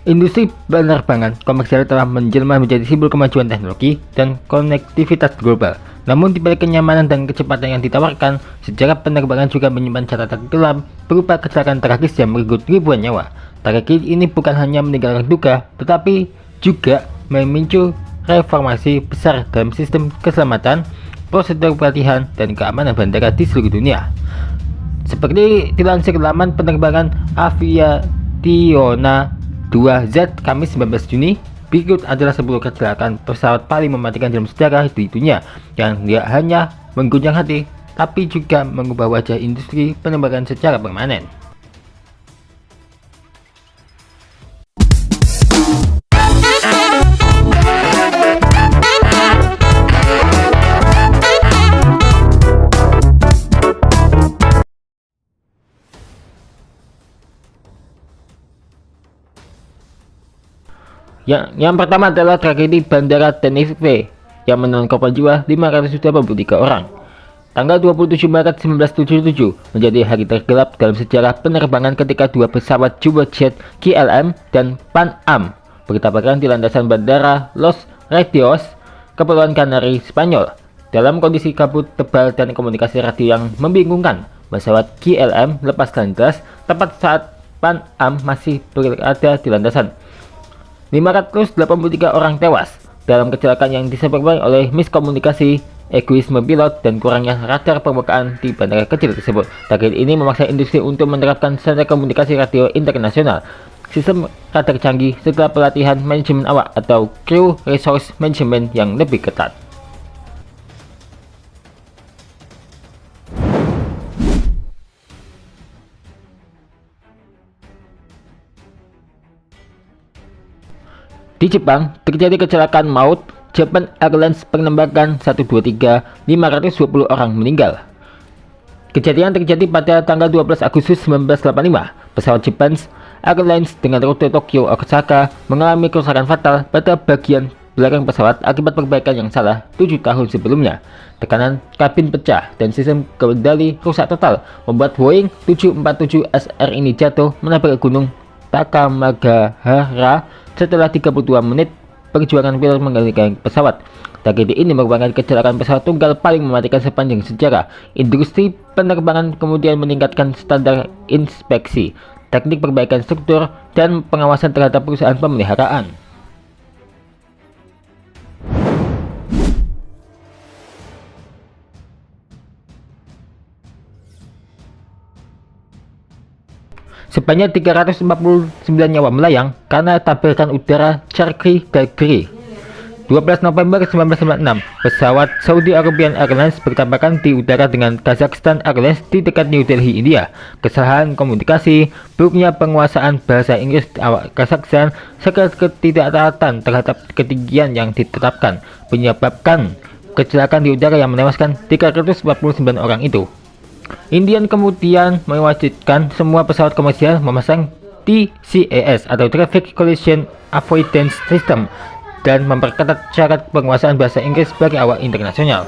Industri penerbangan komersial telah menjelma menjadi simbol kemajuan teknologi dan konektivitas global. Namun di balik kenyamanan dan kecepatan yang ditawarkan, sejarah penerbangan juga menyimpan catatan kelam berupa kecelakaan tragis yang merenggut ribuan nyawa. Tragedi ini bukan hanya meninggalkan duka, tetapi juga memicu reformasi besar dalam sistem keselamatan, prosedur pelatihan, dan keamanan bandara di seluruh dunia. Seperti dilansir laman penerbangan Aviazione 2Z Kamis 19 Juni, berikut adalah 10 kecelakaan pesawat paling mematikan dalam sejarah di dunia yang tidak hanya mengguncang hati, tapi juga mengubah wajah industri penerbangan secara permanen. Yang pertama adalah tragedi Bandara Tenerife yang menelan korban jiwa 583 orang. Tanggal 27 Maret 1977 menjadi hari tergelap dalam sejarah penerbangan ketika dua pesawat Jumbojet KLM dan Pan Am bertabrakan di landasan Bandara Los Reyes, Kepulauan Kanari, Spanyol. Dalam kondisi kabut tebal dan komunikasi radio yang membingungkan, pesawat KLM lepas landas tepat saat Pan Am masih berada di landasan. 583 orang tewas dalam kecelakaan yang disebabkan oleh miskomunikasi, egoisme pilot, dan kurangnya radar permukaan di bandara kecil tersebut. Target ini memaksa industri untuk menerapkan standar komunikasi radio internasional, sistem radar canggih, serta pelatihan manajemen awak atau crew resource management yang lebih ketat. Di Jepang, terjadi kecelakaan maut Japan Airlines penerbangan 123, 520 orang meninggal. Kejadian terjadi pada tanggal 12 Agustus 1985. Pesawat Japan Airlines dengan rute Tokyo Osaka mengalami kerusakan fatal pada bagian belakang pesawat akibat perbaikan yang salah 7 tahun sebelumnya. Tekanan kabin pecah dan sistem kendali rusak total membuat Boeing 747 SR ini jatuh menabrak gunung Takamagahara setelah 32 menit perjuangan pilot mengendalikan pesawat. Tragedi ini merupakan kecelakaan pesawat tunggal paling mematikan sepanjang sejarah. Industri penerbangan kemudian meningkatkan standar inspeksi, teknik perbaikan struktur, dan pengawasan terhadap perusahaan pemeliharaan. Sebanyak 349 nyawa melayang karena tabrakan udara Charlie Dagri. 12 November 1996, pesawat Saudi Arabian Airlines bertabrakan di udara dengan Kazakhstan Airlines di dekat New Delhi, India. Kesalahan komunikasi, buruknya penguasaan bahasa Inggris awak Kazakhstan, serta ketidaktaatan terhadap ketinggian yang ditetapkan menyebabkan kecelakaan di udara yang menewaskan 349 orang itu. Indian kemudian mewajibkan semua pesawat komersial memasang TCAS atau Traffic Collision Avoidance System dan memperketat syarat penguasaan bahasa Inggris bagi awak internasional.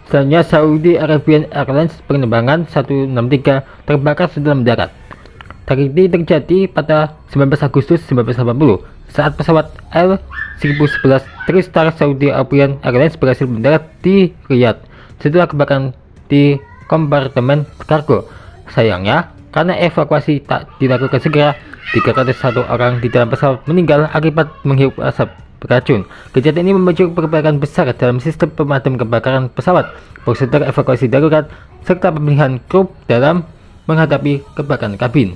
Selanjutnya, Saudi Arabian Airlines penerbangan 163 terbakar setelah mendarat. Tragedi terjadi pada 19 Agustus 1980 saat pesawat Air 1011 Tristar Saudi Arabian Airlines berhasil mendarat di Riyadh setelah kebakaran di kompartemen kargo. Sayangnya, karena evakuasi tak dilakukan segera, 301 orang di dalam pesawat meninggal akibat menghirup asap beracun. Kejadian ini memicu perbaikan besar dalam sistem pemadam kebakaran pesawat, prosedur evakuasi darurat, serta pemilihan kru dalam menghadapi kebakaran kabin.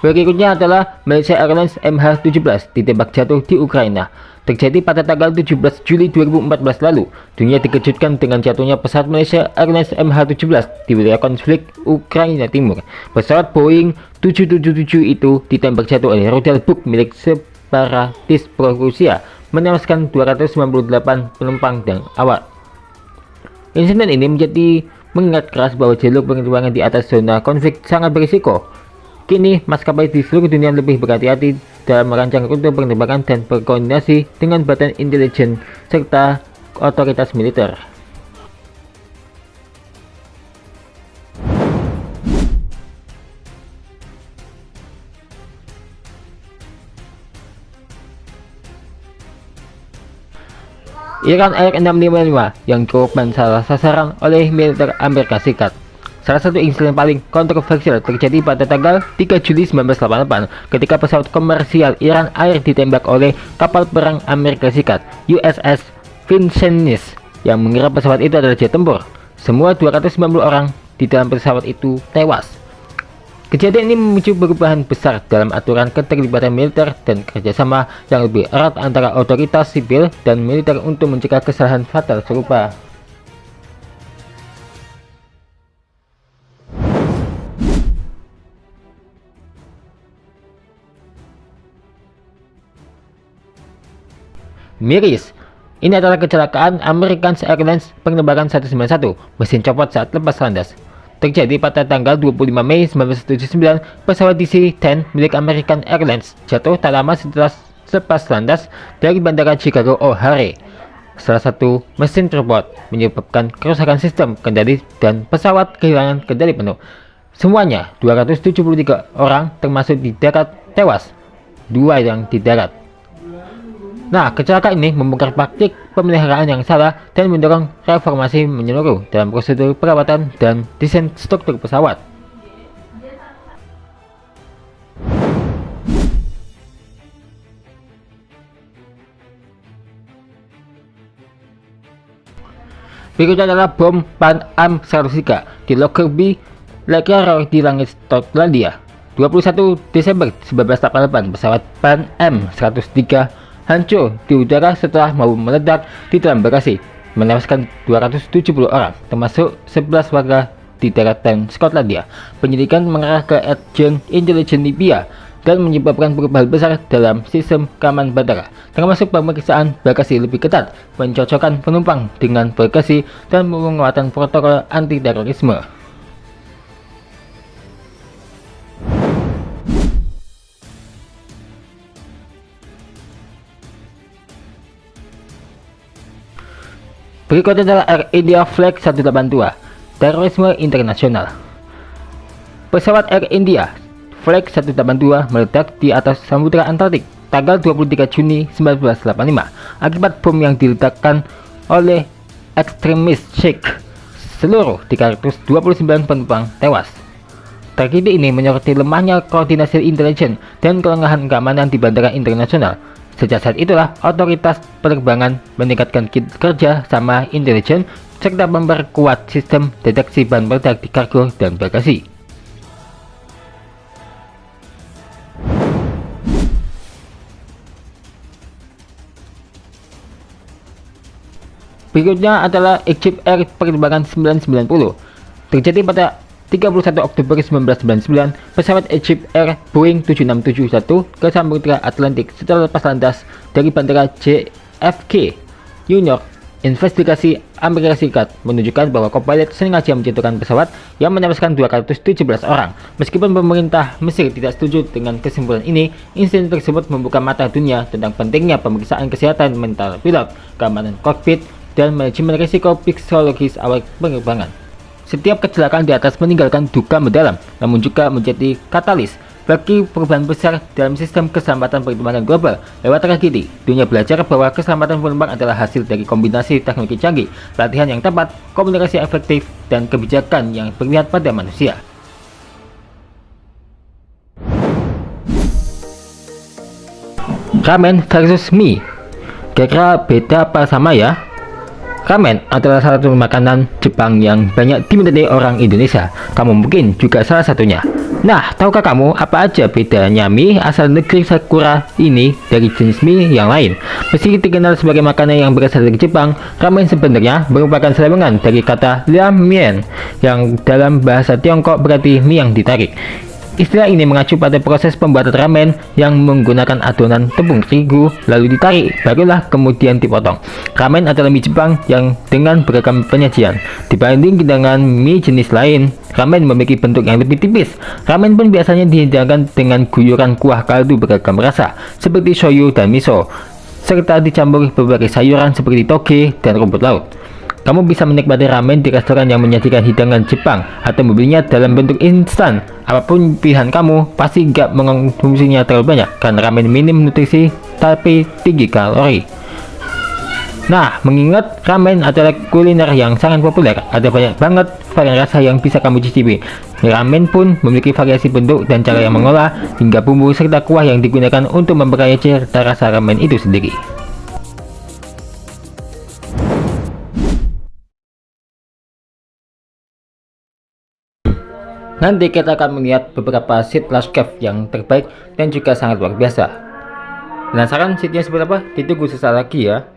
Berikutnya adalah Malaysia Airlines MH17 ditembak jatuh di Ukraina. Terjadi pada tanggal 17 Juli 2014 lalu. Dunia dikejutkan dengan jatuhnya pesawat Malaysia Airlines MH17 di wilayah konflik Ukraina Timur. Pesawat Boeing 777 itu ditembak jatuh oleh rudal Buk milik separatis pro-Rusia, menewaskan 298 penumpang dan awak. Insiden ini menjadi mengingat keras bahwa jalur penerbangan di atas zona konflik sangat berisiko. Kini, maskapai di seluruh dunia lebih berhati-hati dalam merancang rute penerbangan dan berkoordinasi dengan badan intelijen serta otoritas militer. Iran Air 655 yang korban salah sasaran oleh militer Amerika Serikat. Salah satu insiden paling kontroversial terjadi pada tanggal 3 Juli 1988 ketika pesawat komersial Iran Air ditembak oleh kapal perang Amerika Serikat USS Vincennes yang mengira pesawat itu adalah jet tempur. Semua 290 orang di dalam pesawat itu tewas. Kejadian ini memicu perubahan besar dalam aturan keterlibatan militer dan kerjasama yang lebih erat antara otoritas sipil dan militer untuk mencegah kesalahan fatal serupa. Miris. Ini adalah kecelakaan American Airlines penerbangan 191, mesin copot saat lepas landas. Terjadi pada tanggal 25 Mei 1979, pesawat DC-10 milik American Airlines jatuh tak lama setelah lepas landas dari Bandara Chicago O'Hare. Salah satu mesin terbot menyebabkan kerusakan sistem kendali dan pesawat kehilangan kendali penuh. Semuanya 273 orang termasuk di darat tewas, 2 yang di darat. Nah, kecelakaan ini membongkar praktik pemeliharaan yang salah dan mendorong reformasi menyeluruh dalam prosedur perawatan dan desain struktur pesawat. Berikutnya adalah bom Pan Am 103 di Lockerbie Lake di langit Skotlandia. 21 Desember 1988, pesawat Pan Am 103 hancur di udara setelah mau meledak di dalam bagasi, menewaskan 270 orang, termasuk 11 warga di daratan Skotlandia. Penyidikan mengarah ke Agen Intelijen Libya dan menyebabkan perubahan besar dalam sistem keamanan bandara, termasuk pemeriksaan bagasi lebih ketat, pencocokkan penumpang dengan bagasi, dan penguatan protokol anti-terorisme. Berikutnya adalah Air India Flight 182, terorisme internasional. Pesawat Air India Flight 182 meledak di atas Samudra Atlantik tanggal 23 Juni 1985 akibat bom yang diletakkan oleh ekstremis Sikh. Seluruh 329 penumpang tewas. Tragedi ini menyoroti lemahnya koordinasi intelijen dan kelengahan keamanan di bandara internasional. Sejak saat itulah otoritas penerbangan meningkatkan kerja sama intelijen serta memperkuat sistem deteksi bahan peledak di kargo dan bagasi. Berikutnya adalah Egypt Air penerbangan 990. Terjadi pada 31 Oktober 1999, pesawat Egypt Air Boeing 7671 ke Samudra Atlantik setelah lepas landas dari Bandara JFK, New York. Investigasi Amerika Serikat menunjukkan bahwa kopilot sengaja menjatuhkan pesawat yang menewaskan 217 orang. Meskipun pemerintah Mesir tidak setuju dengan kesimpulan ini, insiden tersebut membuka mata dunia tentang pentingnya pemeriksaan kesehatan mental pilot, keamanan kokpit, dan manajemen risiko psikologis awal penerbangan. Setiap kecelakaan di atas meninggalkan duka mendalam, namun juga menjadi katalis bagi perubahan besar dalam sistem keselamatan penerbangan global. Lewat tragedi, dunia belajar bahwa keselamatan penerbangan adalah hasil dari kombinasi teknologi canggih, pelatihan yang tepat, komunikasi efektif, dan kebijakan yang berpihak pada manusia. Ramen versus mie, kira-kira beda apa sama ya? Ramen adalah salah satu makanan Jepang yang banyak diminati orang Indonesia. Kamu mungkin juga salah satunya. Nah, tahukah kamu apa aja bedanya mie asal negeri Sakura ini dari jenis mie yang lain? Meski dikenal sebagai makanan yang berasal dari Jepang, ramen sebenarnya merupakan sambungan dari kata ramen yang dalam bahasa Tiongkok berarti mie yang ditarik. Istilah ini mengacu pada proses pembuatan ramen yang menggunakan adonan tepung terigu, lalu ditarik, barulah kemudian dipotong. Ramen adalah mie Jepang yang dengan beragam penyajian. Dibanding dengan mie jenis lain, ramen memiliki bentuk yang lebih tipis. Ramen pun biasanya dihidangkan dengan guyuran kuah kaldu beragam rasa, seperti shoyu dan miso, serta dicampur berbagai sayuran seperti toge dan rumput laut. Kamu bisa menikmati ramen di restoran yang menyajikan hidangan Jepang atau membelinya dalam bentuk instan. Apapun pilihan kamu, pasti nggak mengkonsumsinya terlalu banyak karena ramen minim nutrisi tapi tinggi kalori. Nah, mengingat ramen adalah kuliner yang sangat populer, ada banyak banget varian rasa yang bisa kamu cicipi. Ramen pun memiliki variasi bentuk dan cara yang mengolah, hingga bumbu serta kuah yang digunakan untuk memperkaya cita rasa ramen itu sendiri. Nanti kita akan melihat beberapa seat last cave yang terbaik dan juga sangat luar biasa. Penasaran seatnya seperti apa? Ditunggu sesaat lagi ya.